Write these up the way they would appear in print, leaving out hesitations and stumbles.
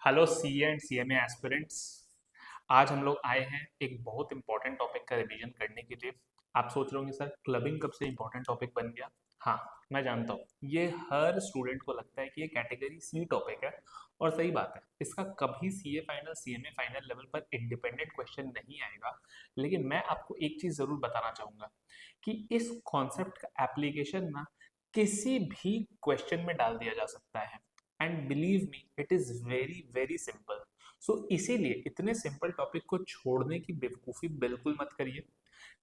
Hello C and C M A aspirants. आज हम लोग आए हैं एक बहुत इंपॉर्टेंट टॉपिक का रिवीजन करने के लिए। आप सोच रहे होंगे सर क्लबिंग कब से इंपॉर्टेंट टॉपिक बन गया। हाँ, मैं जानता हूँ ये हर स्टूडेंट को लगता है कि ये कैटेगरी सी टॉपिक है। और सही बात है, इसका कभी C A final C M A final level पर इंडिपेंडेंट क्वेश्चन नहीं आएगा। लेकिन मैं आपको एक चीज़ ज़रूर बताना चाहूँगा कि इस कॉन्सेप्ट का एप्लीकेशन ना किसी भी क्वेश्चन में डाल दिया जा सकता है। And believe me it is very very simple. So इसीलिए इतने सिंपल टॉपिक को छोड़ने की बेवकूफ़ी बिल्कुल मत करिए।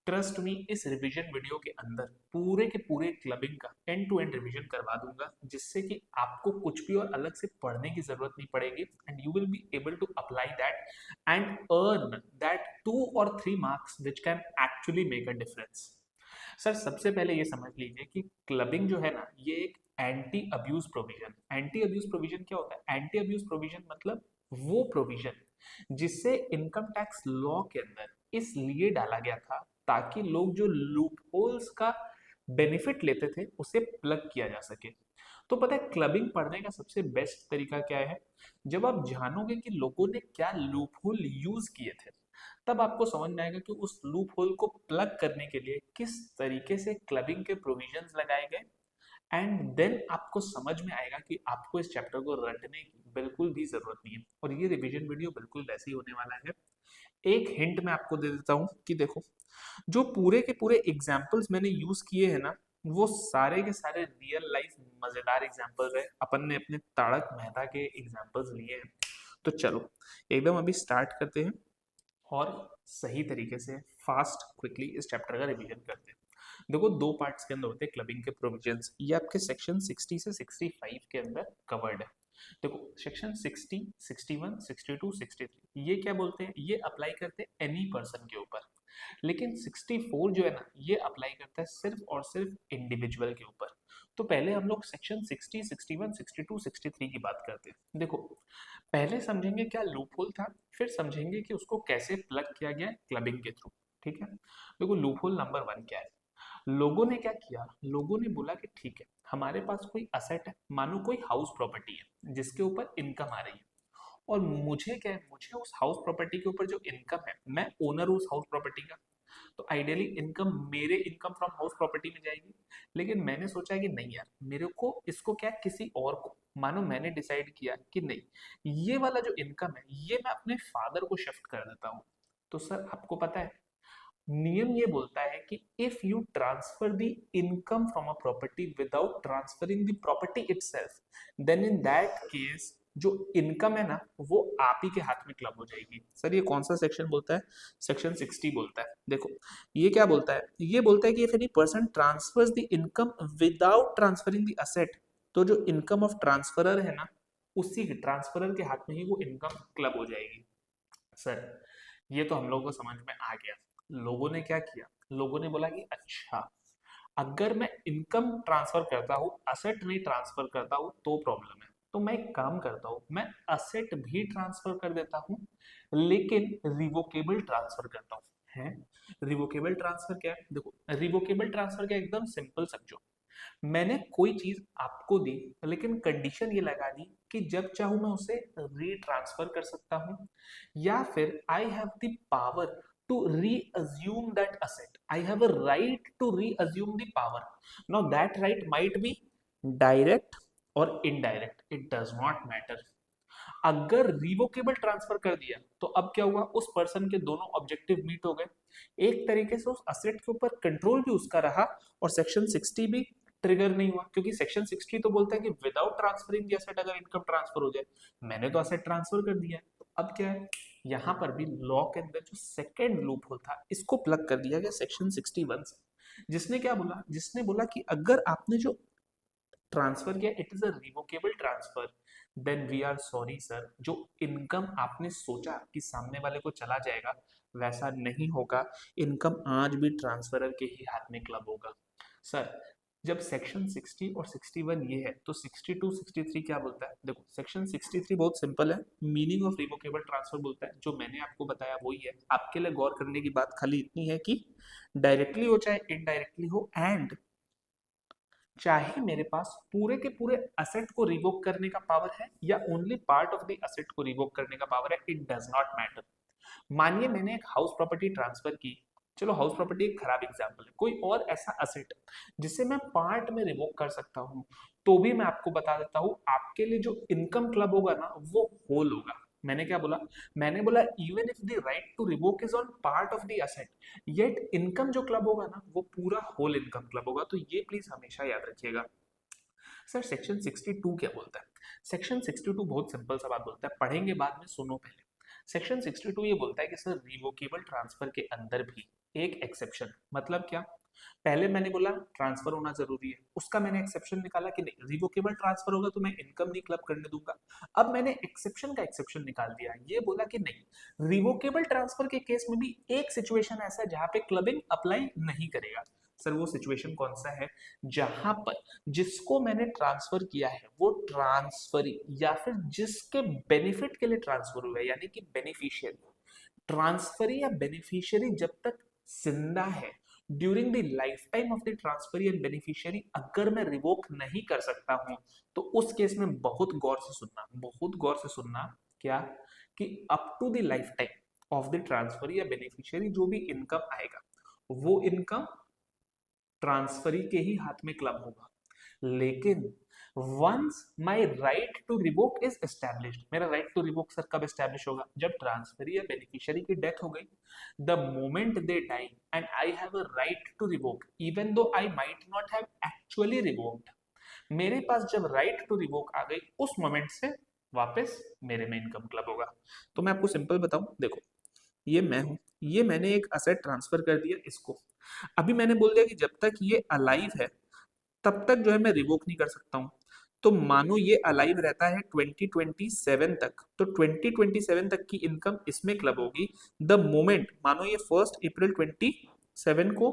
ट्रस्ट मी, इस रिवीजन वीडियो के अंदर पूरे के पूरे क्लबिंग का एंड टू एंड रिवीजन करवा दूंगा, जिससे कि आपको कुछ भी और अलग से पढ़ने की जरूरत नहीं पड़ेगी and you will be able to apply that and earn that 2 और 3 marks which can actually make a difference. Sir सबसे पहले ये समझ लीजिए कि क्लबिंग जो है ना, ये एक anti abuse provision. Anti abuse provision क्या होता है? एंटी अब्यूज प्रोविजन मतलब वो प्रोविजन जिससे इनकम टैक्स लॉ के अंदर इसलिए डाला गया था ताकि लोग जो लूप होल्स का बेनिफिट लेते थे उसे प्लग किया जा सके। तो पता है क्लबिंग पढ़ने का सबसे बेस्ट तरीका क्या है? जब आप जानोगे कि लोगों ने क्या लूप होल यूज किए थे, तब आपको समझ में आएगा कि उस लूप होल को प्लग करने के लिए किस तरीके से क्लबिंग के प्रोविजंस लगाए गए। एंड देन आपको समझ में आएगा कि आपको इस चैप्टर को रटने की बिल्कुल भी जरूरत नहीं है। और ये रिवीजन वीडियो बिल्कुल वैसे ही होने वाला है। एक हिंट मैं आपको दे देता हूँ कि देखो, जो पूरे के पूरे एग्जाम्पल्स मैंने यूज किए हैं ना, वो सारे के सारे रियल लाइफ मजेदार एग्जाम्पल्स है। अपन ने अपने तारक मेहता के एग्जाम्पल्स लिए हैं। तो चलो एकदम अभी स्टार्ट करते हैं और सही तरीके से फास्ट क्विकली इस चैप्टर का रिवीजन करते हैं। देखो, 2 पार्ट्स के अंदर होते हैं क्लबिंग के प्रोविजंस। ये आपके सेक्शन 60 से 65 के अंदर कवर्ड है। देखो, सेक्शन 60, 61, 62, 63 ये क्या बोलते हैं? ये अप्लाई करते हैं एनी पर्सन के ऊपर। लेकिन 64 जो है ना, ये अप्लाई करता है सिर्फ और सिर्फ इंडिविजुअल के ऊपर। तो पहले हम लोग सेक्शन 60, 61, 62, 63 की बात करते हैं। देखो, पहले समझेंगे क्या लूपहोल था, फिर समझेंगे कि उसको कैसे प्लग किया गया क्लबिंग के थ्रू। ठीक है? देखो, लूपहोल नंबर 1 क्या है? लोगों ने क्या किया, लोगों ने बोला कि ठीक है, हमारे पास कोई असेट है, मानो कोई हाउस प्रॉपर्टी है जिसके ऊपर इनकम आ रही है। और मुझे क्या है, मुझे उस हाउस प्रॉपर्टी के ऊपर जो इनकम है, मैं ओनर हूँ उस हाउस प्रॉपर्टी का, तो आइडियली इनकम मेरे इनकम फ्रॉम हाउस प्रॉपर्टी में जाएगी। लेकिन मैंने सोचा कि नहीं यार, मेरे को इसको क्या किसी और को, मानो मैंने डिसाइड किया कि नहीं, ये वाला जो इनकम है ये मैं अपने फादर को शिफ्ट कर देता हूँ। तो सर आपको पता है, नियम ये बोलता है कि if you transfer the income from a property without transferring the property itself, then in that case जो इनकम है ना, वो आप ही के हाथ में क्लब हो जाएगी। सर ये कौन सा सेक्शन बोलता है? सेक्शन 60 बोलता है। देखो, ये क्या बोलता है? ये बोलता है कि if any person transverse the income without transferring the asset, तो जो इनकम ऑफ ट्रांसफरर है ना, उसी ट्रांसफरर के हाथ में ही वो इनकम क्लब हो जाएगी। सर ये तो हम लोगों को समझ में आ गया। लोगों ने क्या किया? लोगों ने बोला कि अच्छा, अगर मैं इनकम ट्रांसफर करता हूँ, असेट नहीं ट्रांसफर करता हूँ तो प्रॉब्लम है। तो मैं एक काम करता हूँ, मैं असेट भी ट्रांसफर कर देता हूँ, लेकिन रिवोकेबल ट्रांसफर करता हूँ। है? रिवोकेबल ट्रांसफर क्या है? देखो, रिवोकेबल ट्रांसफर क्या है? एकदम सिंपल समझो। मैंने कोई चीज आपको दी, लेकिन कंडीशन ये लगा दी कि जब चाहूं मैं उसे रीट्रांसफर कर सकता हूं, या फिर I have the power to reassume that asset. I have a right to reassume the power. Now that right might be direct और indirect, it does not matter. अगर रिवोकेबल ट्रांसफर कर दिया तो अब क्या हुआ? उस पर्सन के दोनों ऑब्जेक्टिव मीट हो गए। एक तरीके से उस असेट के ऊपर कंट्रोल भी उसका रहा, और सेक्शन 60 भी ट्रिगर नहीं हुआ, क्योंकि सेक्शन 60 तो बोलता है कि विदाउट ट्रांसफरिंग द असेट अगर इनकम ट्रांसफर हो जाए। मैंने तो असेट ट्रांसफर कर दिया है, तो अब क्या है? यहां पर भी लॉ के अंदर जो सेकेंड लूप होल था, इसको प्लग कर दिया गया सेक्शन 61 से। जिसने क्या बोला? जिसने बोला कि अगर आपने जो ट्रांसफर किया it is a revocable transfer, then we are sorry sir, जो इनकम आपने सोचा कि सामने वाले को चला जाएगा, वैसा नहीं होगा। इनकम आज भी ट्रांसफरर के ही हाथ में क्लब होगा। सर जब सेक्शन 60 और 61 ये है, तो 62 63 क्या बोलता है? देखो, सेक्शन 63 बहुत सिंपल है, मीनिंग ऑफ रिवोकेबल ट्रांसफर बोलता है। जो मैंने आपको बताया वही है। आपके लिए गौर करने की बात खाली इतनी है कि डायरेक्टली हो चाहे इनडायरेक्टली हो, एंड चाहे मेरे पास पूरे के पूरे असेट को रिवोक करने का पावर है या only part of the asset को रिवोक करने का पावर है, इट डज नॉट मैटर। मानिए मैंने एक हाउस प्रॉपर्टी ट्रांसफर की, चलो हाउस प्रॉपर्टी एक खराब एग्जांपल है, कोई और ऐसा असेट जिसे मैं पार्ट में रिवोक कर सकता हूं, तो भी मैं आपको बता देता हूं, आपके लिए जो इनकम क्लब होगा ना वो होल होगा। मैंने क्या बोला? मैंने बोला even if the right to revoke is on part of the asset, yet income जो क्लब होगा ना वो पूरा होल इनकम क्लब होगा। तो ये प्लीज हमेशा याद रखिएगा। सर सेक्शन 62 क्या बोलता है? सेक्शन 62 बहुत सिंपल सा बात बोलता है, पढ़ेंगे बाद में, सुनो पहले। सेक्शन 62 ये बोलता है कि सर रिवोकेबल ट्रांसफर के अंदर भी एक एक्सेप्शन, मतलब क्या? पहले मैंने बोला ट्रांसफर होना जरूरी है, उसका मैंने एक्सेप्शन निकाला कि नहीं रिवोकेबल ट्रांसफर होगा तो मैं इनकम नहीं क्लब करने दूंगा। अब मैंने एक्सेप्शन का एक्सेप्शन निकाल दिया, ये बोला कि नहीं रिवोकेबल ट्रांसफर के केस में भी एक सिचुएशन ऐसा है जहां पे क्लबिंग अप्लाई नहीं करेगा। सर वो सिचुएशन कौन सा है? जहां पर जिसको मैंने ट्रांसफर किया है वो ट्रांसफरी या फिर जिसके बेनिफिट के लिए ट्रांसफर हुआ है, यानी कि बेनिफिशियरी, ट्रांसफरी या बेनिफिशियरी जब तक जिंदा है, during the lifetime of the transferee and beneficiary अगर मैं रिवोक नहीं कर सकता हूं, तो उस केस में बहुत गौर से सुनना, बहुत गौर से सुनना। क्या? कि up to the lifetime of the transferee या बेनिफिशियरी जो भी इनकम आएगा वो इनकम ट्रांसफरी के ही हाथ में क्लब होगा। लेकिन once my right to revoke is established, मेरा राइट टू रिवोक सर कब एस्टैब्लिश होगा? जब ट्रांसफरी या बेनिफिशियरी की डेथ हो गई। The moment they die and I have a right to revoke even though I might not have actually revoked, मेरे पास जब राइट टू रिवोक आ गई उस मोमेंट से वापस मेरे में इनकम क्लब होगा। तो मैं आपको सिंपल बताऊं, देखो ये मैं हूं, ये मैंने एक असेट ट्रांसफर कर दिया इसको, अभी मैंने बोल दिया कि जब तक ये अलाइव है तब तक जो है मैं रिवोक नहीं कर सकता हूँ। तो मानो ये अलाइव रहता है 2027 तक, तो 2027 तक की इनकम इसमें क्लब होगी। द मोमेंट मानो ये 1 अप्रैल 27 को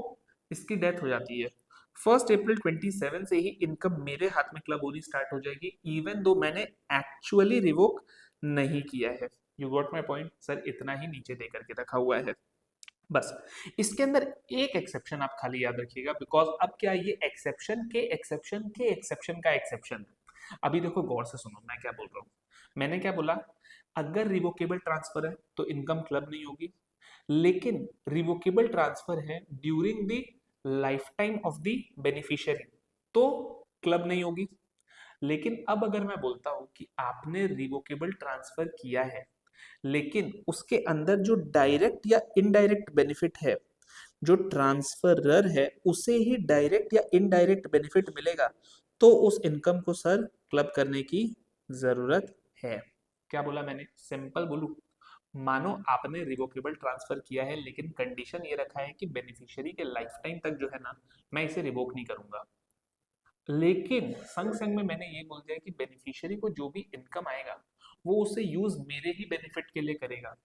इसकी डेथ हो जाती है, 1 अप्रैल 27 से ही इनकम मेरे हाथ में क्लब होनी स्टार्ट हो जाएगी, इवन दो मैंने एक्चुअली रिवोक नहीं किया है। You got my point? Sir इतना ही नीचे दे करके रखा हुआ है बस। इसके अंदर एक एक्सेप्शन आप खाली याद रखिएगा, बिकॉज अब क्या ये एक्सेप्शन के एक्सेप्शन के एक्सेप्शन का एक्सेप्शन है। अभी देखो गौर से सुनो मैं क्या बोल रहा हूँ। मैंने क्या बोला? अगर रिवोकेबल ट्रांसफर है तो इनकम क्लब नहीं होगी, लेकिन रिवोकेबल ट्रांसफर है during the lifetime of the beneficiary तो क्लब नहीं होगी। लेकिन अब अगर मैं बोलता हूं कि आपने रिवोकेबल ट्रांसफर किया है, लेकिन उसके अंदर जो डायरेक्ट या इनडायरेक्ट बेनिफिट है, जो ट्रांसफरर है उसे ही डायरेक्ट या इनडायरेक्ट बेनिफिट मिलेगा, तो उस इनकम को सर क्लब करने की जरूरत है। क्या बोला मैंने? सिंपल बोलू, मानो आपने रिवोकेबल ट्रांसफर किया है लेकिन कंडीशन ये रखा है कि बेनिफिशियरी के लाइफ टाइम तक जो है ना मैं इसे रिवोक नहीं करूंगा, लेकिन संग संग में मैंने ये बोल दिया कि बेनिफिशियरी को जो भी इनकम आएगा वो उसे यूज मेरे ही बेनिफिट के लिए करेगा।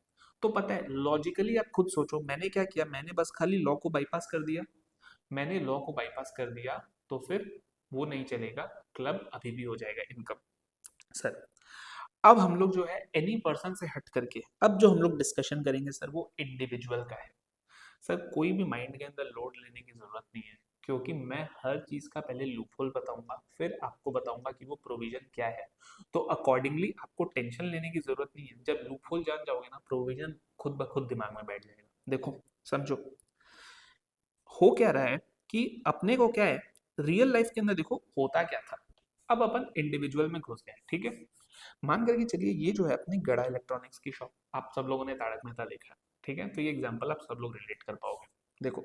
तो पता है लॉजिकली आप खुद सोचो मैंने क्या किया, मैंने बस खाली लॉ को बाईपास कर दिया। मैंने लॉ को बाईपास कर दिया तो फिर वो नहीं चलेगा, क्लब अभी भी हो जाएगा इनकम। सर अब हम लोग जो है एनी पर्सन से हट करके अब जो हम लोग डिस्कशन करेंगे सर वो इंडिविजुअल का है। सर कोई भी माइंड के अंदर लोड लेने की जरूरत नहीं है, क्योंकि मैं हर चीज का पहले लूपहोल बताऊंगा फिर आपको बताऊंगा कि वो प्रोविजन क्या है। तो अकॉर्डिंगली आपको टेंशन लेने की जरूरत नहीं है, जब लूपहोल जान जाओगे ना प्रोविजन खुद ब खुद दिमाग में बैठ जाएगा। देखो समझो हो क्या रहा है कि अपने को क्या है रियल लाइफ के अंदर देखो होता क्या था। अब अपन इंडिविजुअल में घुस गए, ठीक है। मान करके चलिए ये जो है अपनी गड़ा इलेक्ट्रॉनिक्स की शॉप, आप सब लोगों ने तारक मेहता देखा है, ठीक है, तो ये एग्जांपल आप सब लोग रिलेट कर पाओगे। देखो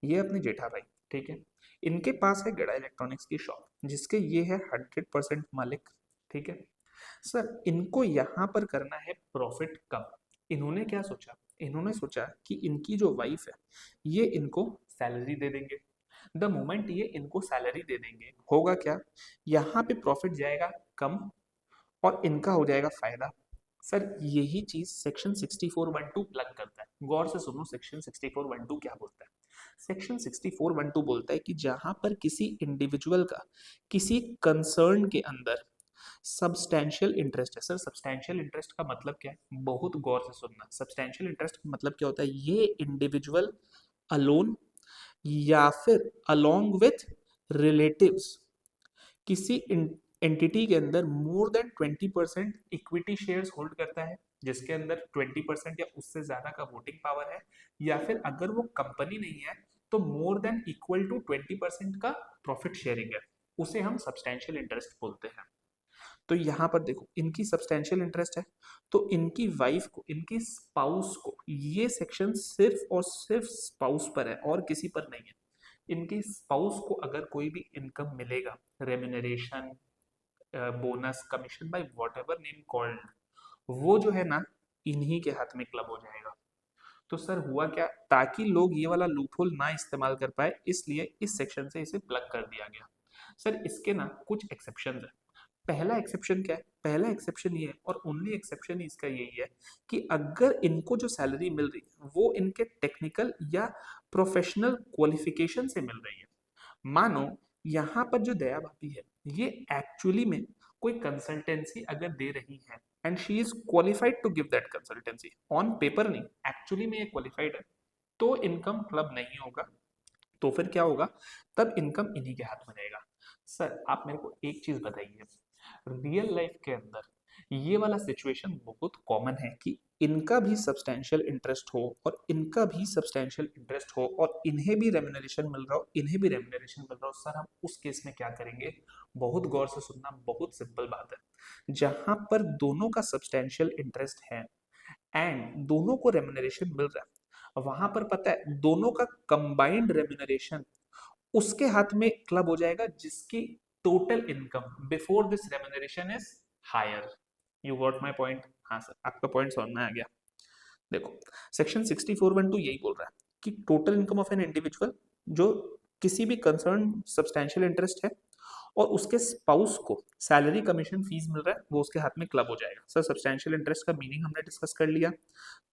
ये अपने जेठा भाई, ठीक है, इनके पास है गड़ा इलेक्ट्रॉनिक्स की शॉप जिसके ये है 100% मालिक, ठीक है। सर इनको यहाँ पर करना है प्रॉफिट कम। इन्होंने क्या सोचा? इन्होंने सोचा कि इनकी जो वाइफ है ये इनको सैलरी दे देंगे। द मोमेंट ये इनको सैलरी दे देंगे होगा क्या, यहाँ पे प्रॉफिट जाएगा कम और इनका हो जाएगा फायदा। सर यही चीज सेक्शन 6412 प्लग करता है, गौर से सुनो सेक्शन 6412 क्या बोलता है। सेक्शन 6412 बोलता है कि जहां पर किसी इंडिविजुअल का किसी कंसर्न के अंदर सब्सटैंशियल इंटरेस्ट है। सर सब्सटैंशियल इंटरेस्ट का मतलब क्या है? बहुत गौर से सुनना, सब्सटैंशियल इंटरेस्ट का मतलब क्या होता है? ये इंडिविजुअल अलोन या फिर अलोंग विथ रिलेटिव्स किसी एंटिटी के अंदर more than 20% equity shares hold करता है, जिसके अंदर 20% या उससे ज्यादा का वोटिंग पावर है, या फिर अगर वो कंपनी नहीं है तो मोर देन इक्वल टू 20% का प्रॉफिट शेयरिंग है, उसे हम सब्सटैंशियल इंटरेस्ट बोलते हैं। तो यहाँ पर देखो इनकी सब्सटैंशियल इंटरेस्ट है, तो इनकी वाइफ को, इनकी स्पाउस को, ये सेक्शन सिर्फ और सिर्फ स्पाउस पर है और किसी पर नहीं है। इनकी स्पाउस को अगर कोई भी इनकम मिलेगा, remuneration, bonus, commission, by what ever name called, वो जो है ना इन्हीं के हाथ में क्लब हो जाएगा। तो सर हुआ क्या, ताकि लोग ये वाला लूपहोल ना इस्तेमाल कर पाए, इसलिए इस सेक्शन से इसे प्लग कर दिया गया। सर इसके ना कुछ एक्सेप्शन है। पहला एक्सेप्शन क्या है, पहला एक्सेप्शन ये है और ओनली एक्सेप्शन इसका यही है कि अगर इनको जो सैलरी मिल रही है वो इनके टेक्निकल या प्रोफेशनल क्वालिफिकेशन से मिल रही है। मानो यहाँ पर जो दया भाभी है ये एक्चुअली में कोई कंसल्टेंसी अगर दे रही है and she is qualified to give that consultancy, on paper नहीं, एक्चुअली में ये क्वालिफाइड है, तो इनकम क्लब नहीं होगा। तो फिर क्या होगा, तब इनकम इन्हीं के हाथ में रहेगा। सर आप मेरे को एक चीज बताइए, रियल लाइफ के अंदर ये वाला सिचुएशन बहुत कॉमन है कि इनका भी सब्सटैंशियल इंटरेस्ट हो और इनका भी सब्सटैंशियल इंटरेस्ट हो और इन्हें भी रेम्यूनरेशन मिल रहा हो, इन्हें भी रेम्यूनरेशन मिल रहा हो। सर हम उस केस में क्या करेंगे, बहुत गौर से सुनना, बहुत सिंपल बात है। जहां पर दोनों का सब्सटैंशियल इंटरेस्ट है एंड दोनों को रेम्यूनरेशन मिल रहा है, वहां पर पता है दोनों का कंबाइंड रेम्यूनरेशन उसके हाथ में क्लब हो जाएगा जिसकी total income before this remuneration is higher. You got my point? हाँ सर आपका पॉइंट समझ में आ गया। देखो सेक्शन 6412 यही बोल रहा है कि total income of an individual जो किसी भी कंसर्न सब्सटैंशियल इंटरेस्ट है और उसके स्पाउस को सैलरी कमीशन फीस मिल रहा है, वो उसके हाथ में क्लब हो जाएगा। सर सब्सटैंशियल इंटरेस्ट का मीनिंग हमने डिस्कस कर लिया,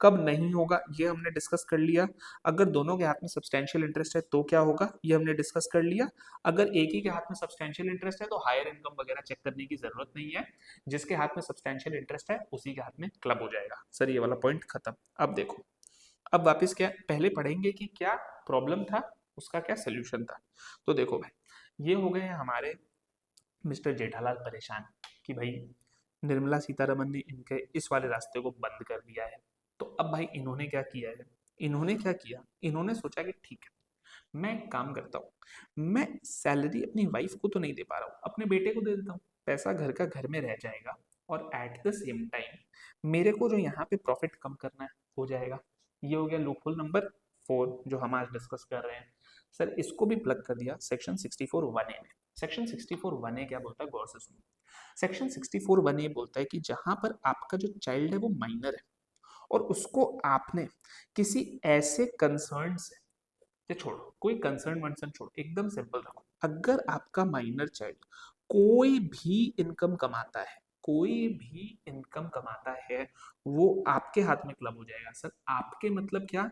कब नहीं होगा ये हमने डिस्कस कर लिया, अगर दोनों के हाथ में सब्सटैंशियल इंटरेस्ट है तो क्या होगा ये हमने डिस्कस कर लिया, अगर एक ही के हाथ में सब्सटैंशियल इंटरेस्ट है तो हायर इनकम वगैरह चेक करने की जरूरत नहीं है, जिसके हाथ में सब्सटैंशियल इंटरेस्ट है उसी के हाथ में क्लब हो जाएगा। सर ये वाला पॉइंट खत्म। अब देखो, अब वापस क्या पहले पढ़ेंगे कि क्या प्रॉब्लम था, उसका क्या सोल्यूशन था। तो देखो भाई ये हो गए हमारे मिस्टर जेठालाल परेशान कि भाई निर्मला सीतारमन ने इनके इस वाले रास्ते को बंद कर दिया है। तो अब भाई इन्होंने क्या किया है, इन्होंने क्या किया, इन्होंने सोचा कि ठीक है मैं एक काम करता हूँ, मैं सैलरी अपनी वाइफ को तो नहीं दे पा रहा हूँ, अपने बेटे को दे देता हूँ, पैसा घर का घर में रह जाएगा और एट द सेम टाइम मेरे को जो यहाँ पे प्रॉफिट कम करना है हो जाएगा। ये हो गया लूपहोल नंबर 4 जो हम आज डिस्कस कर रहे हैं। सर इसको भी प्लग कर दिया सेक्शन 64(1)(a) में। सेक्शन 64(1)(a) क्या बोलता है, गौर से सुनो। सेक्शन 64(1)(a) बोलता है कि जहां पर आपका जो चाइल्ड है वो माइनर है और उसको आपने किसी ऐसे कंसर्न से, ये छोड़ो कोई कंसर्न वंसर्न छोड़ो, एकदम सिंपल रखो, अगर आपका माइनर चाइल्ड कोई भी इनकम कमाता है, कोई भी इनकम कमाता है, वो आपके हाथ में क्लब हो जाएगा। सर आपके मतलब क्या,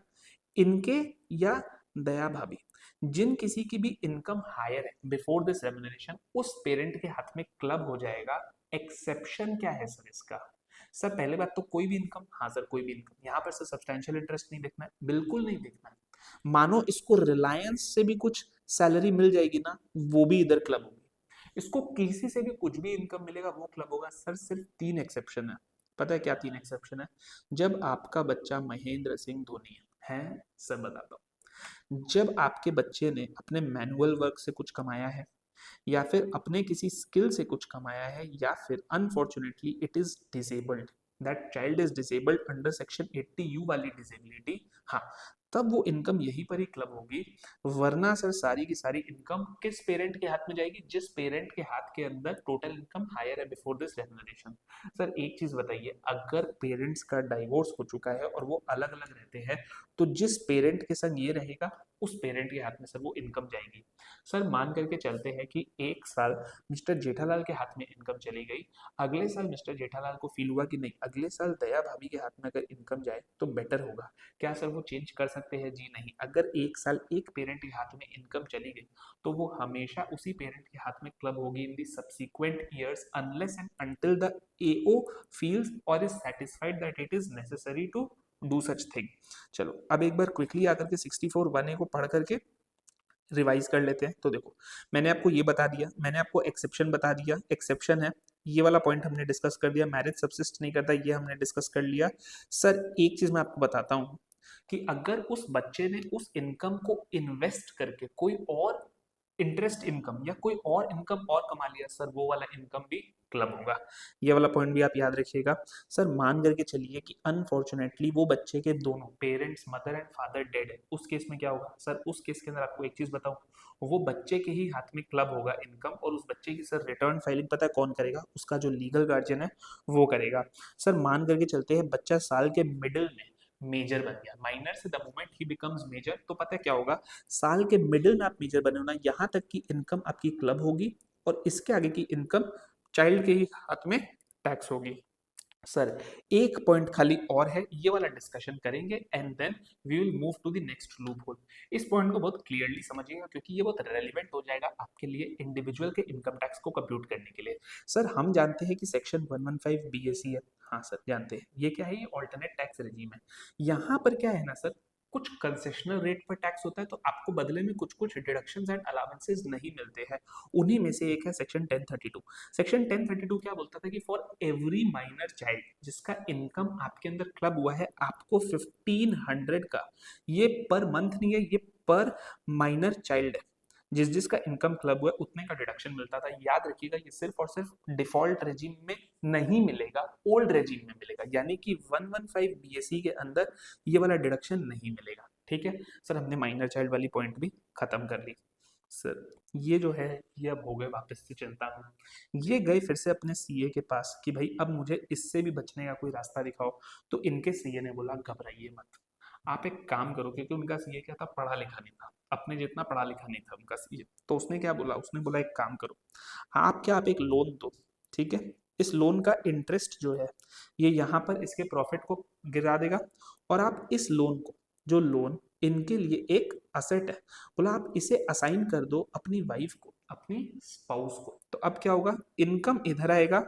इनके या दया भाभी, जिन किसी की भी इनकम हायर है बिफोर दिस रेम्यूनरेशन उस पेरेंट के हाथ में क्लब हो जाएगा। एक्सेप्शन क्या है सर इसका, सर पहले बात तो कोई भी इनकम, हाँ सर कोई भी इनकम, यहाँ पर सर सब्सटैंशियल इंटरेस्ट नहीं देखना है, बिल्कुल नहीं देखना है। मानो इसको रिलायंस से भी कुछ सैलरी मिल जाएगी ना, वो भी इधर क्लब होगी। इसको किसी से भी कुछ भी इनकम मिलेगा वो क्लब होगा। सर सिर्फ 3 एक्सेप्शन है, पता है क्या 3 एक्सेप्शन है? जब आपका बच्चा महेंद्र सिंह धोनी है, सब बताता हूँ, जब आपके बच्चे ने अपने मैनुअल वर्क से कुछ कमाया है या फिर अपने किसी स्किल से कुछ कमाया है या फिर unfortunately it is disabled, that child is disabled under section 80U वाली डिसेबिलिटी, हाँ तब वो इनकम यहीं पर ही क्लब होगी। वरना सर सारी की सारी इनकम किस पेरेंट के हाथ में जाएगी, जिस पेरेंट के हाथ के अंदर टोटल इनकम हायर है बिफोर दिस रेम्यूनरेशन। सर एक चीज बताइए, अगर पेरेंट्स का डाइवोर्स हो चुका है और वो अलग अलग रहते हैं तो जिस पेरेंट के संग ये रहेगा उस पेरेंट के हाथ में सर वो इनकम जाएगी। सर मान करके चलते हैं कि एक साल मिस्टर जेठालाल के हाथ में इनकम चली गई, अगले साल मिस्टर जेठालाल को फील हुआ कि नहीं अगले साल दया भाभी के हाथ में अगर इनकम जाए तो बेटर होगा, क्या सर वो चेंज कर सकते हैं? जी नहीं। अगर एक साल एक पेरेंट के हाथ में इनकम चली गई तो वो हमेशा उसी पेरेंट के हाथ में क्लब होगी in the subsequent years unless and until the AO feels or is satisfied that it is necessary to do such thing. चलो अब एक बार क्विकली आकर के 64(1)(a) को पढ़ करके रिवाइज कर लेते हैं। तो देखो, मैंने आपको ये बता दिया, मैंने आपको एक्सेप्शन बता दिया, एक्सेप्शन है ये वाला पॉइंट हमने डिस्कस कर दिया, मैरिज सब्सिस्ट नहीं करता ये हमने डिस्कस कर लिया। सर एक चीज मैं आपको बताता हूँ कि अगर उस बच्चे ने उस इनकम को इन्वेस्ट करके कोई और इंटरेस्ट इनकम या कोई और इनकम और कमा लिया, सर वो वाला इनकम भी क्लब होगा। ये वाला पॉइंट भी आप याद रखिएगा। सर मान करके चलिए कि अनफॉर्चुनेटली वो बच्चे के दोनों parents mother and father dead है, उस केस में क्या होगा सर? उस केस के अंदर आपको एक चीज बताऊं, वो बच्चे के ही हाथ में क्लब होगा इनकम, और उस बच्चे की सर रिटर्न फाइलिंग पता है कौन करेगा? उसका जो लीगल गार्जियन है वो करेगा। सर मान करके चलते हैं बच्चा साल के मिडिल में मेजर बन गया, माइनर से द मोमेंट ही बिकम्स मेजर, तो पता है क्या होगा? साल के मिडिल में आप मेजर बने हो ना, यहाँ तक की इनकम आपकी क्लब होगी और इसके आगे की इनकम चाइल्ड के ही हाथ में टैक्स होगी। सर एक पॉइंट खाली और है, ये वाला डिस्कशन करेंगे and then we will move to the next loophole. इस पॉइंट को बहुत क्लियरली समझिएगा क्योंकि ये बहुत रेलिवेंट हो जाएगा आपके लिए इंडिविजुअल के इनकम टैक्स को कंप्यूट करने के लिए। सर हम जानते हैं कि सेक्शन 115 बीएसी है, हाँ सर जानते हैं, ये क्या है? ये ऑल्टरनेट टैक्स रेजिम है। यहाँ पर क्या है ना सर, कुछ कंसेशनल रेट पर टैक्स होता है तो आपको बदले में कुछ कुछ डिडक्शंस एंड अलाउंसेस नहीं मिलते हैं। उन्हीं में से एक है सेक्शन 1032। सेक्शन 1032 क्या बोलता था कि फॉर एवरी माइनर चाइल्ड जिसका इनकम आपके अंदर क्लब हुआ है, आपको 1500 का, ये पर मंथ नहीं है, ये पर माइनर चाइल्ड है, जिस जिसका इनकम क्लब हुआ है उतने का डिडक्शन मिलता था। याद रखिएगा ये सिर्फ और सिर्फ डिफॉल्ट रेजिम में नहीं मिलेगा, ओल्ड रेजिम में मिलेगा, यानी कि 115 बीएसई के अंदर ये वाला डिडक्शन नहीं मिलेगा। ठीक है सर, हमने माइनर चाइल्ड वाली पॉइंट भी खत्म कर ली। सर ये जो है ये अब हो गए वापस से चिंता में, ये गए फिर से अपने सीए के पास कि भाई अब मुझे इससे भी बचने का कोई रास्ता दिखाओ। तो इनके सीए ने बोला घबराइए मत, आप एक काम करो, क्योंकि उनका सीए क्या था, पढ़ा लिखा नहीं था, अपने जितना पढ़ा लिखा नहीं था उनका सीए। तो उसने क्या बोला? उसने बोला एक काम करो, आप एक लोन दो, ठीक है? इस लोन का इंटरेस्ट जो है ये यहाँ पर इसके प्रॉफिट को गिरा देगा, और आप इस लोन को, जो लोन इनके लिए एक असेट है, बोला आप इसे असाइन कर दो अपनी वाइफ को, अपनी स्पाउस को। तो अब क्या होगा? इनकम इधर आएगा,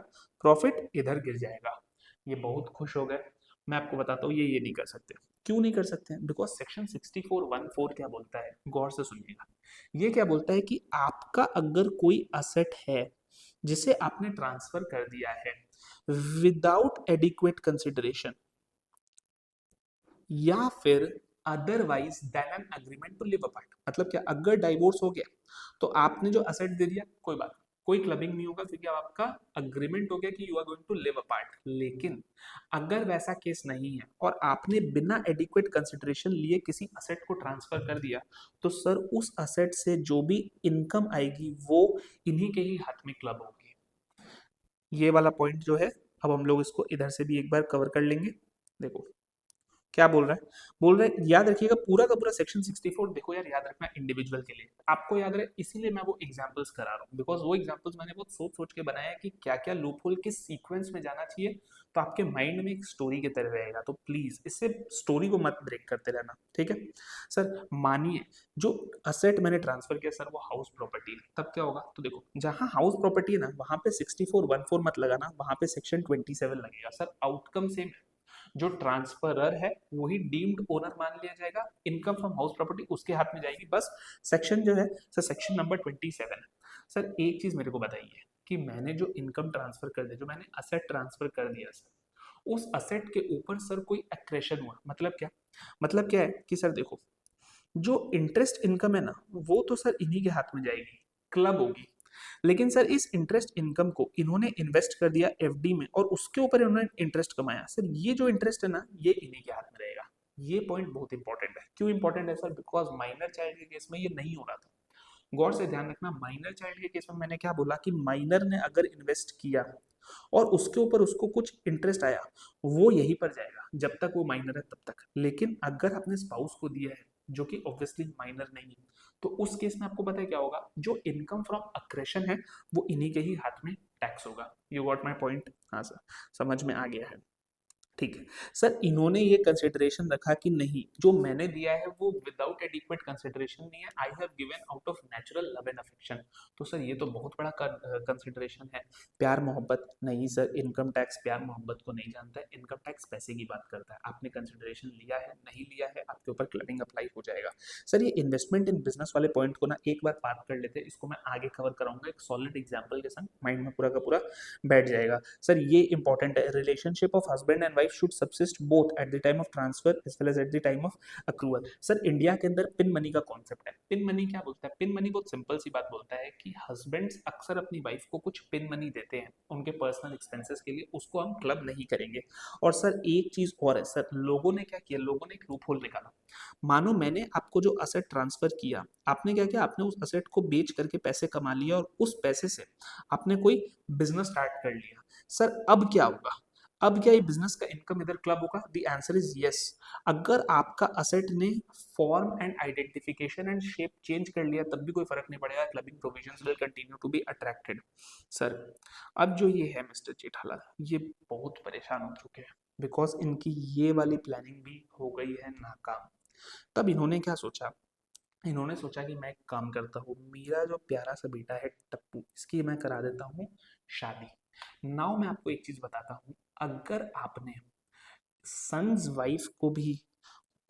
प्रॉफिट इधर गिर जाएगा। ये बहुत खुश हो गए। मैं आपको बताता हूँ ये नहीं कर सकते। क्यों नहीं कर सकते हैं? बिकॉज सेक्शन 6414 क्या बोलता है, गौर से सुनिएगा। ये क्या बोलता है कि आपका अगर कोई असेट है जिसे आपने ट्रांसफर कर दिया है विदाउट एडिक्वेट कंसिडरेशन, या फिर otherwise then an agreement to live apart, मतलब क्या, अगर डाइवोर्स हो गया तो आपने जो असेट दे दिया कोई बात, कोई क्लबिंग नहीं होगा क्योंकि अब आपका अग्रीमेंट हो गया कि you are going to live apart. लेकिन अगर वैसा केस नहीं है और आपने बिना एडिक्वेट कंसिडरेशन लिए किसी असेट को ट्रांसफर कर दिया, तो सर उस असेट से जो भी इनकम आएगी वो इन्हीं के ही हाथ में क्लब होगी। ये वाला पॉइंट जो है, अब हम लोग इसको इधर से भी एक बार कवर कर लेंगे। देखो क्या बोल रहा है, बोल रहा है याद रखिएगा पूरा का पूरा सेक्शन 64, देखो यार याद रखना इंडिविजुअल के लिए, आपको याद रहे, इसीलिए मैं वो एग्जांपल्स करा रहा हूँ, बिकॉज वो एग्जांपल्स मैंने बहुत सोच सोच के बनाया है कि क्या क्या लूप होल किस सीक्वेंस में जाना चाहिए, तो आपके माइंड में एक स्टोरी की तरह रहेगा। तो प्लीज इससे स्टोरी को मत ब्रेक करते रहना, ठीक है? सर मानिए जो असेट मैंने ट्रांसफर किया सर वो हाउस प्रॉपर्टी है, तब क्या होगा? तो देखो जहां हाउस प्रॉपर्टी है ना वहां पे 6414 मत लगाना, वहां पे सेक्शन 27 लगेगा। सर आउटकम सेम है, जो ट्रांसफरर है वही डीम्ड ओनर मान लिया जाएगा, इनकम फ्रॉम हाउस प्रॉपर्टी उसके हाथ में जाएगी, बस सेक्शन जो है सर सेक्शन नंबर 27 है। सर एक चीज मेरे को बताइए कि मैंने जो इनकम ट्रांसफर कर दिया, जो मैंने असेट ट्रांसफर कर दिया सर, उस असेट के ऊपर सर कोई एक्रेशन हुआ, मतलब क्या? मतलब क्या है कि सर देखो जो इंटरेस्ट इनकम है ना वो तो सर इन्हीं के हाथ में जाएगी, क्लब होगी। लेकिन सर इस इंटरेस्ट इनकम को इन्होंने इन्वेस्ट कर दिया एफडी में और उसके ऊपर इन्होंने इंटरेस्ट कमाया, सर ये जो इंटरेस्ट है ना ये इन्हीं के हाथ में रहेगा। ये पॉइंट बहुत इंपॉर्टेंट है। क्यों इंपॉर्टेंट है सर? बिकॉज माइनर चाइल्ड के केस में ये नहीं हो रहा था। गौर से ध्यान रखना, माइनर चाइल्ड के केस में मैंने क्या बोला कि माइनर ने अगर इन्वेस्ट किया और उसके ऊपर उसको कुछ इंटरेस्ट आया, वो यहीं पर जाएगा जब तक वो माइनर है तब तक। लेकिन अगर आपने स्पाउस को दिया है जो कि ऑब्वियसली माइनर नहीं है, तो उस केस में आपको पता है क्या होगा? जो इनकम फ्रॉम अक्रेशन है वो इन्हीं के ही हाथ में टैक्स होगा। You got my point? हाँ सर, समझ में आ गया है। ठीक है सर, इन्होंने ये कंसिडरेशन रखा कि नहीं, जो मैंने दिया है वो विदाउट एडिक्वेट कंसिडरेशन नहीं है, I have given out of natural love and affection. तो सर ये तो बहुत बड़ा कंसिडरेशन है। प्यार मोहब्बत नहीं सर, इनकम टैक्स प्यार मोहब्बत को नहीं जानता है, इनकम टैक्स पैसे की बात करता है। आपने कंसिडरेशन लिया है नहीं लिया है, आपके ऊपर क्लबिंग अप्लाई हो जाएगा। सर ये इन्वेस्टमेंट इन बिजनेस वाले पॉइंट को ना एक बार बात कर लेते हैं, इसको मैं आगे कवर कराऊंगा एक सॉलिड एग्जाम्पल के संग, माइंड में पूरा का पूरा बैठ जाएगा। सर ये इंपॉर्टेंट है, relationship of husband and wife should subsist both at the time of transfer as well as at the time of accrual. Sir India के अंदर पिन मनी का कॉन्सेप्ट है। पिन मनी क्या बोलता है? पिन मनी बहुत simple सी बात बोलता है कि हस्बैंड्स अक्सर अपनी वाइफ को कुछ पिन मनी देते हैं उनके पर्सनल एक्सपेंसेस के लिए, उसको हम क्लब नहीं करेंगे। और सर एक चीज और है सर, लोगों ने क्या किया, लोगों ने एक लूप होल निकाला। मानो मैंने आपको जो असेट ट्रांसफर किया, आपने क्या किया, आपने उस असेट को बेच करके पैसे कमा लिया और उस पैसे से आपने कोई बिजनेस स्टार्ट कर लिया। सर अब क्या होगा, अब क्या ये बिजनेस का इनकम इधर क्लब होगा? The answer is yes. अगर आपका असेट ने form and identification and shape change कर लिया तब भी कोई फर्क नहीं पड़ेगा, clubbing provisions will continue to be attracted. Sir अब जो ये है मिस्टर जेठालाल, ये बहुत परेशान हो चुके हैं बिकॉज इनकी ये वाली प्लानिंग भी हो गई है नाकाम। तब इन्होंने क्या सोचा, इन्होंने सोचा कि मैं एक काम करता हूँ, मेरा जो प्यारा सा बेटा है टप्पू, इसकी मैं करा देता हूँ शादी। नाउ मैं आपको एक चीज बताता हूँ, अगर आपने सन्स वाइफ को भी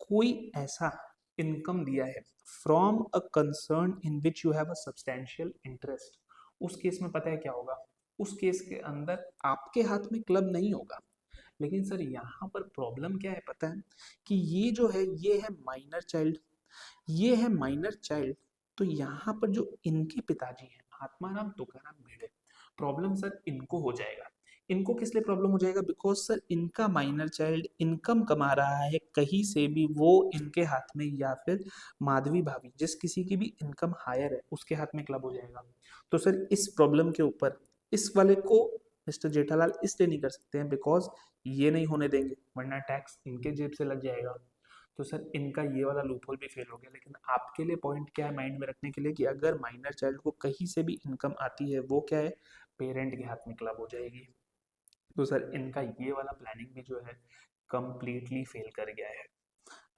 कोई ऐसा इनकम दिया है from a concern in which you have a substantial interest, उस केस में पता है क्या होगा? उस केस के अंदर आपके हाथ में क्लब नहीं होगा। लेकिन सर यहाँ पर प्रॉब्लम क्या है पता है, कि ये जो है ये है माइनर चाइल्ड, ये है माइनर चाइल्ड। तो यहाँ पर जो इनके पिताजी हैं आत्माराम तुकाराम भिड़े, प्रॉब्लम सर इनको हो जाएगा। इनको किस लिए प्रॉब्लम हो जाएगा? बिकॉज सर इनका माइनर चाइल्ड इनकम कमा रहा है कहीं से भी, वो इनके हाथ में, या फिर माधवी भाभी जिस किसी की भी इनकम हायर है उसके हाथ में क्लब हो जाएगा। तो सर इस प्रॉब्लम के ऊपर इस वाले को मिस्टर जेठालाल इसलिए नहीं कर सकते हैं बिकॉज ये नहीं होने देंगे, वरना टैक्स इनके जेब से लग जाएगा। तो सर इनका ये वाला लूपहोल भी फेल हो गया। लेकिन आपके लिए पॉइंट क्या है माइंड में रखने के लिए, कि अगर माइनर चाइल्ड को कहीं से भी इनकम आती है वो क्या है, पेरेंट के हाथ में क्लब हो जाएगी। तो सर इनका ये वाला प्लानिंग भी जो है कंप्लीटली फेल कर गया है।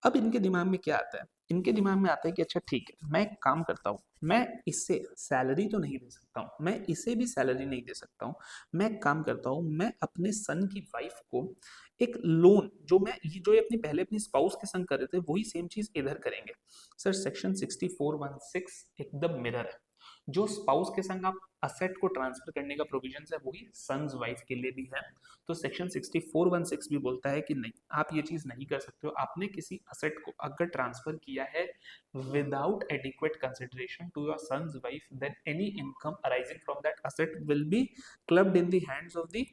अब इनके दिमाग में क्या आता है, इनके दिमाग में आता है कि अच्छा ठीक है, मैं एक काम करता हूँ, मैं इससे सैलरी तो नहीं दे सकता हूँ, मैं इसे भी सैलरी नहीं दे सकता हूँ, मैं एक काम करता हूँ, मैं अपने सन की वाइफ को एक लोन, जो मैं जो ये अपनी पहले अपनी स्पाउस के संग कर रहे थे वही सेम चीज इधर करेंगे। सर सेक्शन 6416 एकदम मिरर है। जो स्पाउस के संग आप असेट को ट्रांसफर करने का प्रोविजन है वही सन्स वाइफ के लिए भी है। तो सेक्शन 6416 भी बोलता है कि नहीं, आप ये चीज नहीं कर सकते हो। आपने किसी असेट को अगर ट्रांसफर किया है without adequate consideration to your son's wife, then any income arising from that asset will be clubbed in the hands of the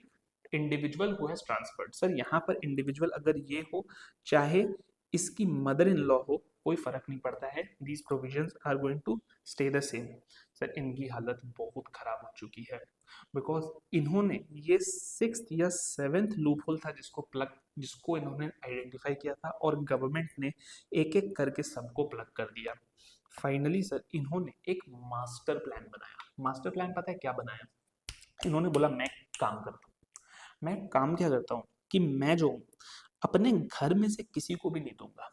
individual who has transferred. Sir यहाँ पर इंडिविजुअल अगर ये हो, चाहे इसकी मदर इन लॉ हो, कोई फर्क नहीं पड़ता है, these provisions are going to stay the same. Sir इनकी हालत बहुत खराब हो चुकी है बिकॉज इन्होंने ये 6th या 7th लूप होल था जिसको इन्होंने आइडेंटिफाई किया था, और गवर्नमेंट ने एक एक करके सबको प्लग कर दिया। फाइनली सर इन्होंने एक मास्टर प्लान बनाया। मास्टर प्लान पता है क्या बनाया? इन्होंने बोला मैं काम करता हूँ, मैं काम क्या करता हूँ कि मैं जो हूँ अपने घर में से किसी को भी नहीं दूंगा,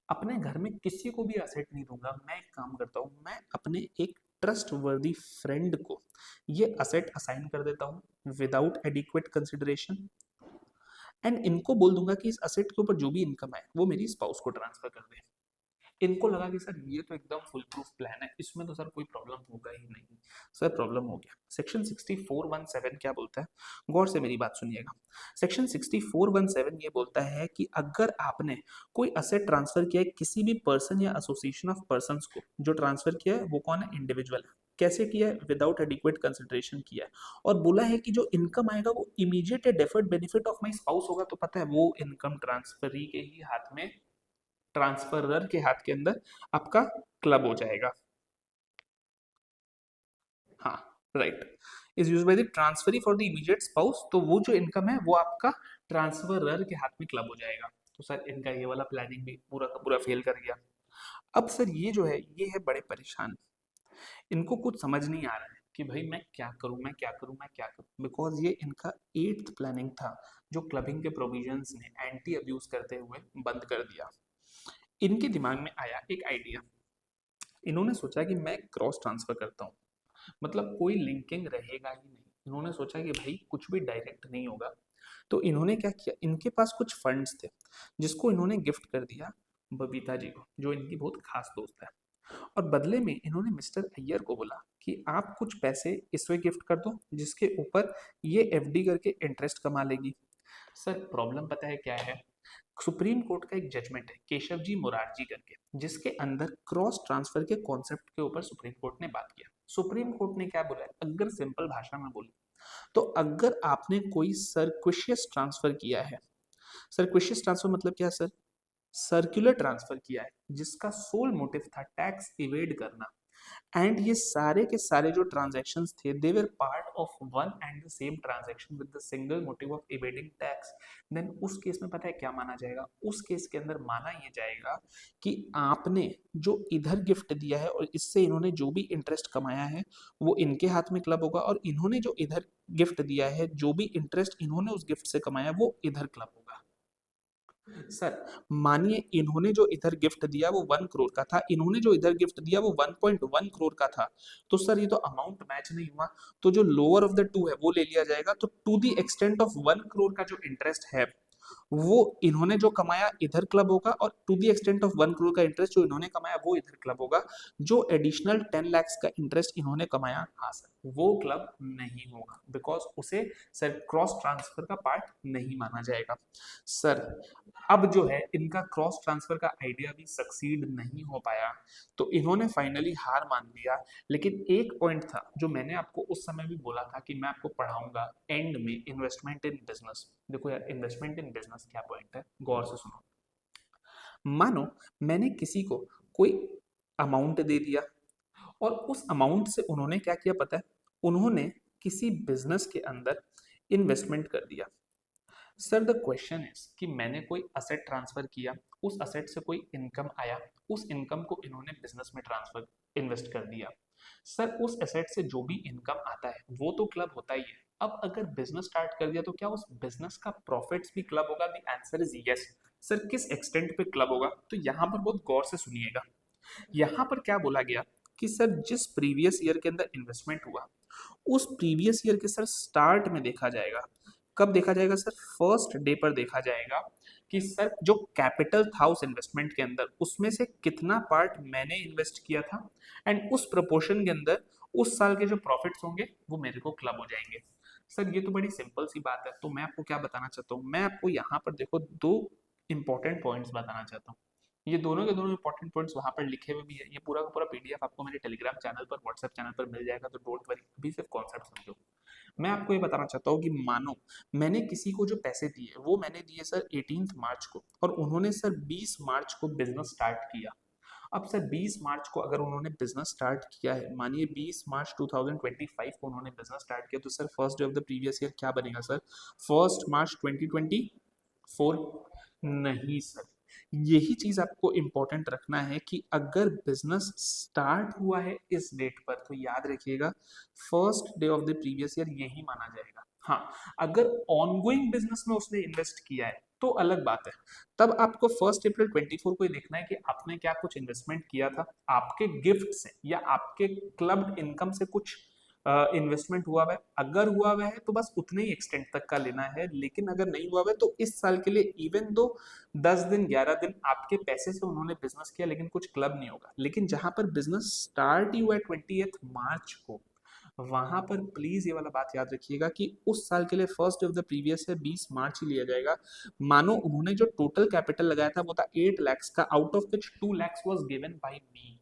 अपने घर में किसी को भी असेट नहीं दूंगा। मैं एक काम करता हूँ, मैं अपने एक ट्रस्ट वर्दी फ्रेंड को ये असेट असाइन कर देता हूँ विदाउट एडिक्वेट कंसिडरेशन, एंड इनको बोल दूंगा कि इस असेट के ऊपर जो भी इनकम है वो मेरी स्पाउस को ट्रांसफर कर दे। इनको लगा कि सर ये तो एकदम फुल प्रूफ प्लान है, इसमें तो सर कोई प्रॉब्लम होगा ही नहीं। सर प्रॉब्लम हो गया। सेक्शन 6417 क्या बोलता है, गौर से मेरी बात सुनिएगा। सेक्शन 6417 ये बोलता है कि अगर आपने कोई असेट ट्रांसफर किया है किसी भी पर्सन या एसोसिएशन ऑफ पर्संस को, जो ट्रांसफर किया है वो कौन है, इंडिविजुअल है। कैसे किया है, विदाउट एडिक्वेट कंसिडरेशन किया है, और बोला है कि जो इनकम आएगा वो इमीडिएट या deferred benefit of my spouse होगा। तो पता है वो इनकम ट्रांसफरी के ही हाथ में, ट्रांसफरर के हाथ के अंदर आपका क्लब हो जाएगा। हाँ right, is use by the transferee for the immediate spouse. तो वो जो इनकम है वो आपका ट्रांसफरर के हाथ में क्लब हो जाएगा। तो सर इनका ये वाला प्लानिंग भी पूरा का पूरा फेल कर गया। अब सर ये जो है ये है बड़े परेशान, इनको कुछ समझ नहीं आ रहा है कि भाई मैं क्या करूं, मैं क्या करूं, मैं क्या करूं, बिकॉज ये इनका 8th प्लानिंग था जो क्लबिंग के प्रोविजंस ने एंटी अब्यूज करते हुए बंद कर दिया। इनके दिमाग में आया एक आइडिया। इन्होंने सोचा कि मैं क्रॉस ट्रांसफर करता हूँ, मतलब कोई लिंकिंग रहेगा ही नहीं। इन्होंने सोचा कि भाई कुछ भी डायरेक्ट नहीं होगा। तो इन्होंने क्या किया, इनके पास कुछ फंड्स थे जिसको इन्होंने गिफ्ट कर दिया बबीता जी को, जो इनकी बहुत खास दोस्त है। और बदले में इन्होंने मिस्टर अय्यर को बोला कि आप कुछ पैसे इसमें गिफ्ट कर दो जिसके ऊपर ये एफडी करके इंटरेस्ट कमा लेगी। सर प्रॉब्लम पता है क्या है, सुप्रीम कोर्ट का एक जजमेंट है केशव जी मुरारजी करके, जिसके अंदर क्रॉस ट्रांसफर के कॉन्सेप्ट के ऊपर सुप्रीम कोर्ट ने बात किया। सुप्रीम कोर्ट ने क्या बोला है, अगर सिंपल भाषा में बोले तो अगर आपने कोई सर्क्विशियस ट्रांसफर किया है, सर्क्विशियस ट्रांसफर मतलब क्या सर, सर्कुलर ट्रांसफर किया है जिसका सोल मोटिव था टैक्स इवेड करना, एंड ये सारे के सारे जो ट्रांजैक्शंस थे they were part of one and the same transaction with the single motive of evading tax, then उस केस में पता है क्या माना जाएगा, उस केस के अंदर माना ये जाएगा कि आपने जो इधर गिफ्ट दिया है और इससे इन्होंने जो भी इंटरेस्ट कमाया है वो इनके हाथ में क्लब होगा, और इन्होंने जो इधर गिफ्ट दिया है जो भी इंटरेस्ट इन्होंने उस गिफ्ट से कमाया वो इधर क्लब होगा। सर मानिए इन्होंने जो इधर गिफ्ट दिया वो 1 करोड़ का था, इन्होंने जो इधर गिफ्ट दिया वो 1.1 करोड़ का था, तो सर ये तो अमाउंट मैच नहीं हुआ, तो जो लोअर ऑफ द टू है वो ले लिया जाएगा। तो to the extent of 1 crore का जो इंटरेस्ट है वो इन्होंने जो कमाया इधर क्लब होगा, और to the extent of 1 crore का इंटरेस्ट जो इन्होंने कमाया वो इधर क्लब होगा। जो एडिशनल 10 लाख का इंटरेस्ट इन्होंने कमाया, हाँ सर वो क्लब नहीं होगा, बिकॉज उसे सर क्रॉस ट्रांसफर का पार्ट नहीं माना जाएगा। सर अब जो है इनका क्रॉस ट्रांसफर का आइडिया भी सक्सीड नहीं हो पाया, तो इन्होंने फाइनली हार मान लिया। लेकिन एक पॉइंट था जो मैंने आपको उस समय भी बोला था कि मैं आपको पढ़ाऊंगा एंड में, इन्वेस्टमेंट इन बिजनेस। देखो यार इन्वेस्टमेंट इन बिजनेस क्या पॉइंट है, गौर से सुनो। मानो मैंने किसी को कोई अमाउंट दे दिया, और उस अमाउंट से उन्होंने क्या किया पता है, उन्होंने किसी बिजनेस के अंदर इन्वेस्टमेंट कर दिया। सर द क्वेश्चन इज कि मैंने कोई असेट ट्रांसफर किया, उस असेट से कोई इनकम आया, उस इनकम को इन्होंने बिजनेस में ट्रांसफर इन्वेस्ट कर दिया। सर उस एसेट से जो भी इनकम आता है वो तो क्लब होता ही है। अब अगर बिजनेस स्टार्ट कर दिया तो क्या उस बिजनेस का प्रॉफिट्स भी क्लब होगा? The answer is yes. Sir किस एक्सटेंट पे क्लब होगा, तो यहाँ पर बहुत गौर से सुनिएगा। यहाँ पर क्या बोला गया कि सर जिस प्रीवियस ईयर के अंदर इन्वेस्टमेंट हुआ उस प्रीवियस ईयर के सर स्टार्ट में देखा जाएगा। कब देखा जाएगा सर? फर्स्ट डे पर देखा जाएगा कि सर जो कैपिटल था उस इन्वेस्टमेंट के अंदर उसमें से कितना पार्ट मैंने इन्वेस्ट किया था, एंड उस प्रोपोर्शन के अंदर उस साल के जो प्रॉफिट्स होंगे वो मेरे को क्लब हो जाएंगे। सर ये तो बड़ी सिंपल सी बात है, तो मैं आपको क्या बताना चाहता हूँ, मैं आपको यहाँ पर देखो दो इंपॉर्टेंट पॉइंट्स बताना चाहता हूँ। ये दोनों के दोनों इंपॉर्टेंट पॉइंट्स वहां पर लिखे हुए भी है, ये पूरा का पूरा पीडीएफ आपको मेरे टेलीग्राम चैनल पर, व्हाट्सएप चैनल पर मिल जाएगा, तो डोंट वरी, अभी सिर्फ कॉन्सेप्ट समझो। मैं आपको ये बताना चाहता हूँ कि मानो मैंने किसी को जो पैसे दिए वो मैंने दिए सर 18 मार्च को, और उन्होंने सर 20 मार्च को बिजनेस स्टार्ट किया। अब सर 20 मार्च को अगर उन्होंने बिजनेस स्टार्ट किया है, मानिए 20 मार्च 2025 को उन्होंने बिजनेस स्टार्ट किया, तो sir first day of the previous year क्या बनेगा सर? 1 मार्च 2024? नहीं सर, यही चीज आपको इंपॉर्टेंट रखना है कि अगर बिजनेस स्टार्ट हुआ है इस डेट पर तो याद रखिएगा first day of the previous year यही माना जाएगा। हाँ, अगर ऑनगोइंग बिजनेस में उसने इन्वेस्ट किया है तो अलग बात है, तब आपको 1 अप्रैल 24 को देखना है कि आपने क्या कुछ इन्वेस्टमेंट किया था, आपके गिफ्ट से या आपके क्लब इनकम से कुछ इन्वेस्टमेंट हुआ हुआ है। अगर हुआ हुआ है तो बस उतने ही एक्सटेंट तक का लेना है, लेकिन अगर नहीं हुआ हुआ है तो इस साल के लिए इवन दो 10 दिन 11 दिन आपके पैसे से उन्होंने बिजनेस किया लेकिन कुछ क्लब नहीं होगा। लेकिन जहां पर बिजनेस स्टार्ट ही हुआ है 20 मार्च को, वहां पर प्लीज ये वाला बात याद रखिएगा कि उस साल के लिए फर्स्ट ऑफ द प्रीवियस है 20 मार्च ही लिया जाएगा। मानो उन्होंने जो टोटल कैपिटल लगाया था वो था 8 lakhs का, out of which 2 lakhs was given by me.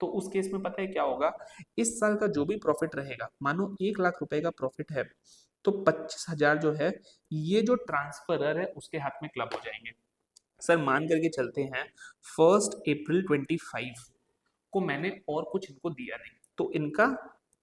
तो उस केस में पता है क्या होगा, इस साल का जो भी प्रॉफिट रहेगा, मानो 1 लाख रुपए का प्रॉफिट है, तो 25,000 जो है ये जो ट्रांसफरर है उसके हाथ में क्लब हो जाएंगे। सर मान करके चलते हैं 1 अप्रैल 25 को मैंने और कुछ इनको दिया नहीं, तो इनका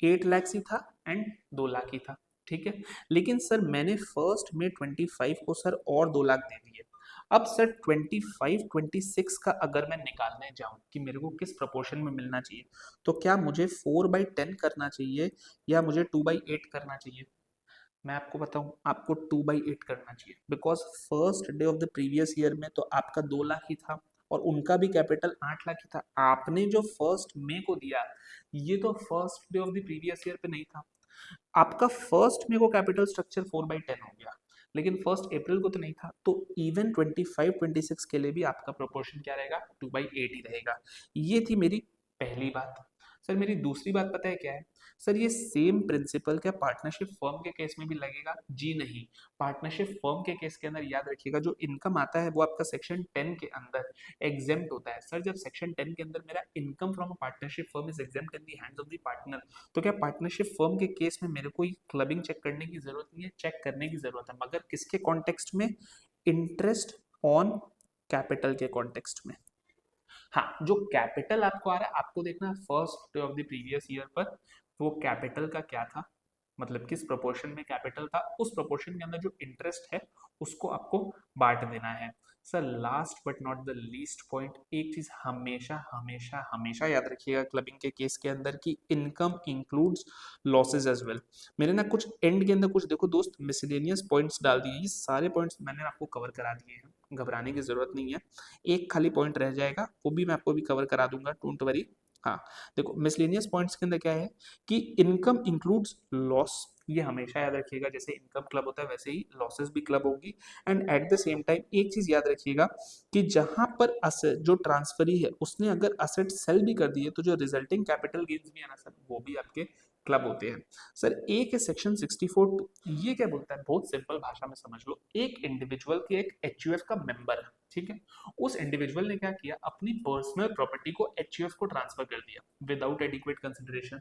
8 lakhs ही था एंड 2 लाख ही था, ठीक है। लेकिन सर मैंने 1 मई 25 को सर और 2 लाख दे दिए। अब सर 25-26 का अगर मैं निकालने जाऊं कि मेरे को किस प्रोपोर्शन में मिलना चाहिए, तो क्या मुझे 4/10 करना चाहिए या मुझे 2/8 करना चाहिए? मैं आपको बताऊं, आपको 2/8 करना चाहिए, because first day of the previous year में तो आपका 2 लाख ही था और उनका भी कैपिटल 8 लाख ही था। आपने जो फर्स्ट मे को दिया, ये तो first day of the previous year पे नहीं था। आपका फर्स्ट मे को कैपिटल स्ट्रक्चर 4/10 हो गया, लेकिन 1 अप्रैल को तो नहीं था। तो इवन 25-26 के लिए भी आपका प्रोपोर्शन क्या रहेगा? 2/8 ही रहेगा। ये थी मेरी पहली बात। सर मेरी दूसरी बात पता है क्या है? सर ये सेम प्रिंसिपल क्या पार्टनरशिप फर्म के केस में भी लगेगा? जी नहीं। पार्टनरशिप फर्म के केस के अंदर याद रखिएगा, जो इनकम आता है वो आपका सेक्शन 10 के अंदर एग्जेम्प्ट होता है। सर जब सेक्शन 10 के अंदर मेरा income from a partnership firm is exempt in the hands of the partner, तो क्या पार्टनरशिप फर्म के केस में मेरे को क्लबिंग चेक करने की जरूरत नहीं है? चेक करने की जरूरत है, मगर किसके कॉन्टेक्स्ट में? इंटरेस्ट ऑन कैपिटल के कॉन्टेक्स्ट में। हाँ, जो कैपिटल आपको आ रहा है, आपको देखना है first of the previous year पर वो कैपिटल का क्या था, मतलब किस प्रोपोर्शन में कैपिटल था, उस प्रोपोर्शन के अंदर जो इंटरेस्ट है उसको आपको बांट देना है। Sir last but not the least point, एक चीज हमेशा हमेशा हमेशा याद रखिएगा क्लबिंग के केस के अंदर की income includes losses as well. मैंने ना कुछ एंड के अंदर कुछ देखो दोस्त मिसलेनियस पॉइंट्स डाल दिए, ये सारे पॉइंट्स मैंने आपको कवर करा दिए हैं, घबराने की जरूरत नहीं है। एक खाली पॉइंट रह जाएगा, वो भी मैं आपको भी कवर करा दूंगा, डोंट वरी। हाँ, देखो मिसलेनियस पॉइंट्स के अंदर क्या है कि इनकम इंक्लूड्स लॉस, ये हमेशा याद रखिएगा, जैसे इनकम क्लब होता है वैसे ही लॉसेस भी क्लब होगी। And at the same time एक चीज याद रखिएगा कि जहां पर असेट जो ट्रांसफरी है उसने अगर असेट सेल भी कर दिए, तो जो रिजल्टिंग कैपिटल गेन्स भी है ना सर, वो भी आपके क्लब होते हैं। सर एक है सेक्शन 64, ये क्या बोलता है, बहुत सिंपल भाषा में समझ लो, एक इंडिविजुअल के एक एचयूएफ का मेंबर है, ठीक है, उस इंडिविजुअल ने क्या किया, अपनी पर्सनल प्रॉपर्टी को एचयूएफ को ट्रांसफर कर दिया विदाउट एडिक्वेट कंसिडरेशन,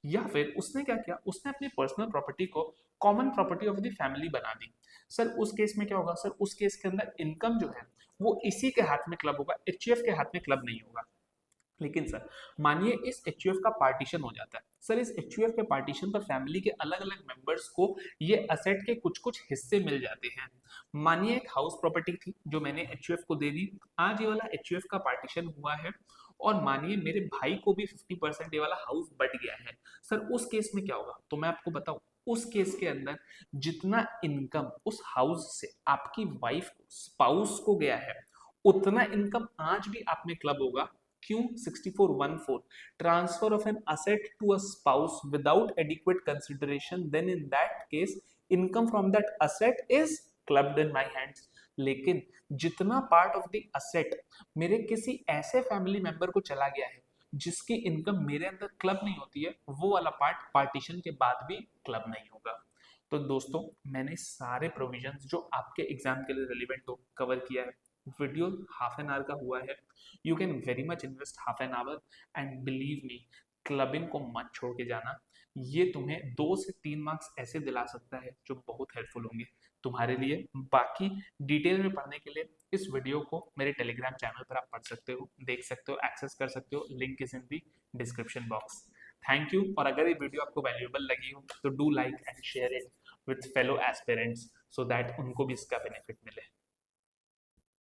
या फिर उसने क्या किया, उसने अपनी पर्सनल प्रॉपर्टी को common property of the family बना दी। सर उस केस में क्या होगा, सर उस केस के अंदर इनकम जो है वो इसी के हाथ में क्लब होगा, एचयूएफ के हाथ में क्लब नहीं होगा। लेकिन सर मानिए इस एचयूएफ का पार्टीशन हो जाता है, सर इस एचयूएफ के पार्टीशन पर फैमिली के अलग अलग मेंबर्स को ये असेट के कुछ कुछ हिस्से मिल जाते हैं। मानिए एक हाउस प्रॉपर्टी थी जो मैंने एचयूएफ को दे दी, आज ये वाला एचयूएफ का पार्टीशन हुआ है, और मानिए मेरे भाई को भी 50% ये वाला हाउस बट गया है। सर उस केस में क्या होगा, तो मैं आपको बताऊं, उस केस के अंदर जितना इनकम उस हाउस से आपकी वाइफ को स्पाउस को गया है, उतना इनकम आज भी आप में क्लब होगा। क्यों? 6414, transfer of an asset to a spouse without adequate consideration, then in that case income from that asset is clubbed in my hands. लेकिन जितना पार्ट ऑफ द असेट मेरे किसी ऐसे फैमिली मेंबर को चला गया है जिसकी इनकम मेरे अंदर क्लब नहीं होती है, वो वाला पार्ट पार्टीशन के बाद भी क्लब नहीं होगा। तो दोस्तों मैंने सारे प्रोविजंस जो आपके एग्जाम के लिए रिलेवेंट हो कवर किया है। वीडियो हाफ एन आवर का हुआ है, you can very much invest half an hour, and believe me clubbing को मत छोड़ के जाना, ये तुम्हें 2 से 3 मार्क्स ऐसे दिला सकता है जो बहुत हेल्पफुल होंगे तुम्हारे लिए। बाकी डिटेल में पढ़ने के लिए इस वीडियो को मेरे टेलीग्राम चैनल पर आप पढ़ सकते हो, देख सकते हो, एक्सेस कर सकते हो, link is in the description box. Thank you, और अगर ये वीडियो आपको वैल्यूएबल लगी हो तो do like and share it with fellow aspirants, so that उनको भी इसका बेनिफिट मिले।